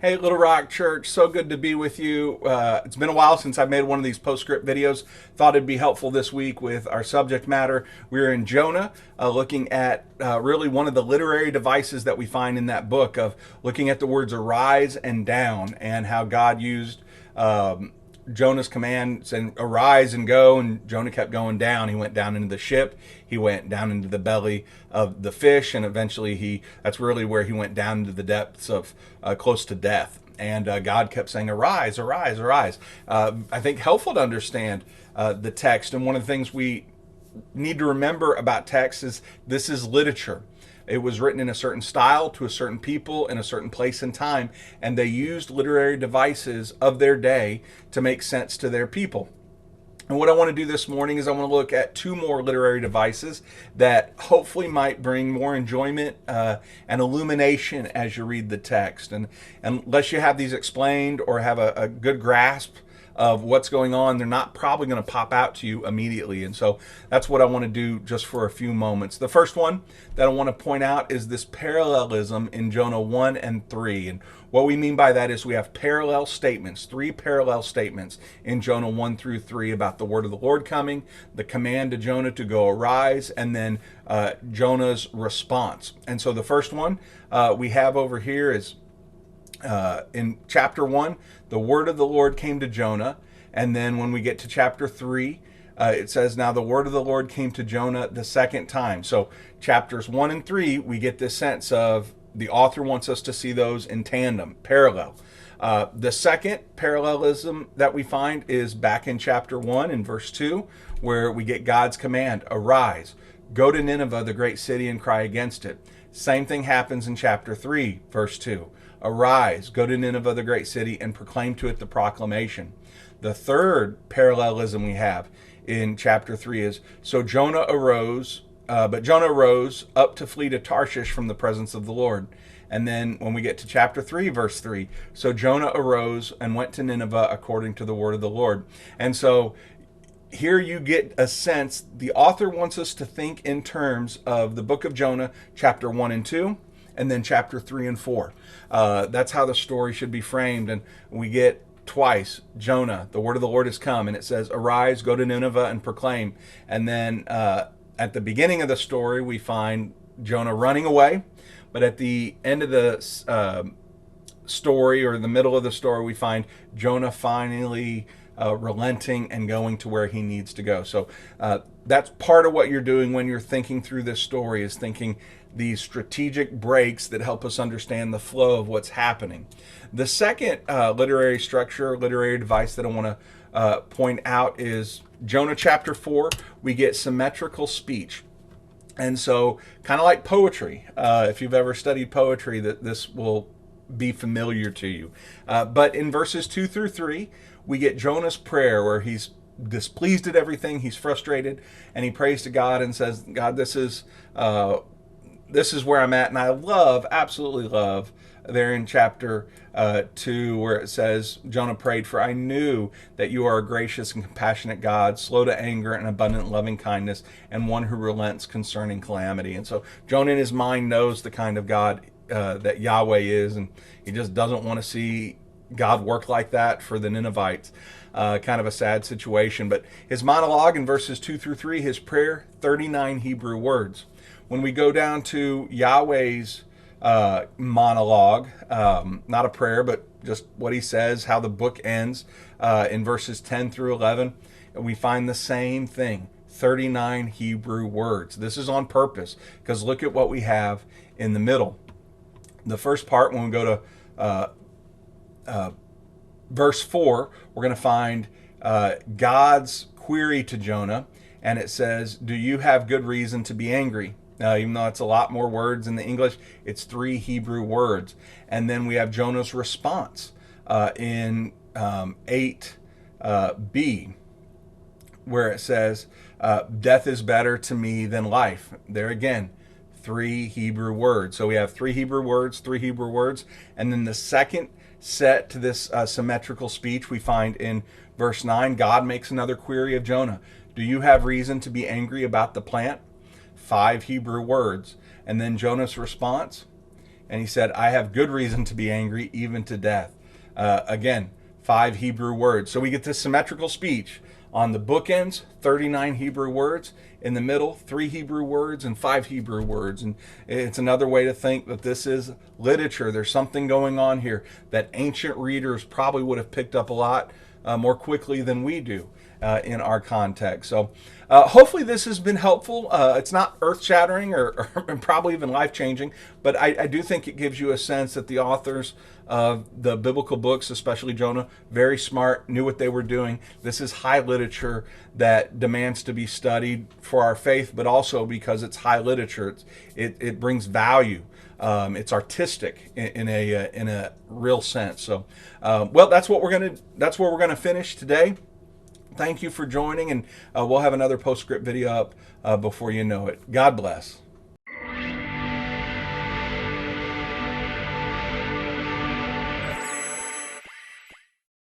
Hey, Little Rock Church, so good to be with you. It's been a while since I made one of these postscript videos. Thought it'd be helpful this week with our subject matter. We're in Jonah, looking at really one of the literary devices that we find in that book of looking at the words arise and down and how God used Jonah's command saying arise and go, and Jonah kept going down. He went down into the ship, he went down into the belly of the fish, and eventually that's really where he went down into the depths of close to death. And God kept saying arise, arise, arise. I think helpful to understand the text. And one of the things we need to remember about text is this is literature. It was written in a certain style to a certain people in a certain place and time, and they used literary devices of their day to make sense to their people. And what I want to do this morning is I want to look at two more literary devices that hopefully might bring more enjoyment and illumination as you read the text. And unless you have these explained or have a good grasp of what's going on, they're not probably going to pop out to you immediately. And so that's what I want to do just for a few moments. The first one that I want to point out is this parallelism in Jonah 1 and 3. And what we mean by that is we have parallel statements, three parallel statements in Jonah 1 through 3 about the word of the Lord coming, the command to Jonah to go arise, and then Jonah's response. And so the first one we have over here is in chapter 1, the word of the Lord came to Jonah. And then when we get to chapter 3, it says, now the word of the Lord came to Jonah the second time. So chapters 1 and 3, we get this sense of the author wants us to see those in tandem, parallel. The second parallelism that we find is back in chapter 1 in verse 2, where we get God's command, arise, go to Nineveh, the great city, and cry against it. Same thing happens in chapter 3, verse 2. Arise, go to Nineveh, the great city, and proclaim to it the proclamation. The third parallelism we have in chapter 3 is, so Jonah arose, but Jonah rose up to flee to Tarshish from the presence of the Lord. And then when we get to chapter 3, verse 3, so Jonah arose and went to Nineveh according to the word of the Lord. And so here you get a sense, the author wants us to think in terms of the book of Jonah, chapter 1 and 2, and then chapter 3 and 4. That's how the story should be framed. And we get twice, Jonah, the word of the Lord has come, and it says, arise, go to Nineveh and proclaim. And then at the beginning of the story, we find Jonah running away. But at the end of the story, or the middle of the story, we find Jonah finally relenting and going to where he needs to go. So that's part of what you're doing when you're thinking through this story, is thinking these strategic breaks that help us understand the flow of what's happening. The second literary structure, literary device that I want to point out is Jonah chapter 4. We get symmetrical speech. And so kind of like poetry, if you've ever studied poetry, that this will be familiar to you. But in verses 2 through 3, we get Jonah's prayer where he's displeased at everything, he's frustrated, and he prays to God and says, God, this is where I'm at. And I absolutely love there in chapter 2, where it says, Jonah prayed, for I knew that you are a gracious and compassionate God, slow to anger and abundant loving kindness, and one who relents concerning calamity. And so Jonah in his mind knows the kind of God that Yahweh is, and he just doesn't want to see God work like that for the Ninevites. Kind of a sad situation. But his monologue in verses 2 through 3, his prayer, 39 Hebrew words. When we go down to Yahweh's monologue, not a prayer, but just what he says, how the book ends in verses 10 through 11, we find the same thing, 39 Hebrew words. This is on purpose, because look at what we have in the middle. The first part, when we go to verse 4, we're going to find God's query to Jonah, and it says, do you have good reason to be angry? Even though it's a lot more words in the English, it's 3 Hebrew words. And then we have Jonah's response in 8b, where it says, death is better to me than life. There again, 3 Hebrew words. So we have 3 Hebrew words, 3 Hebrew words. And then the second set to this symmetrical speech we find in verse 9. God makes another query of Jonah. Do you have reason to be angry about the plant? 5 Hebrew words. And then Jonah's response, and he said, I have good reason to be angry, even to death. Again, 5 Hebrew words. So we get this symmetrical speech. On the bookends, 39 Hebrew words. In the middle, 3 Hebrew words and 5 Hebrew words. And it's another way to think that this is literature. There's something going on here that ancient readers probably would have picked up a lot more quickly than we do in our context. So hopefully this has been helpful. It's not earth-shattering or probably even life-changing, but I do think it gives you a sense that the authors of the biblical books, especially Jonah, very smart, knew what they were doing. This is high literature that demands to be studied for our faith, but also because it's high literature, it brings value. It's artistic in a real sense. So, well, that's where we're gonna finish today. Thank you for joining, and we'll have another postscript video up before you know it. God bless.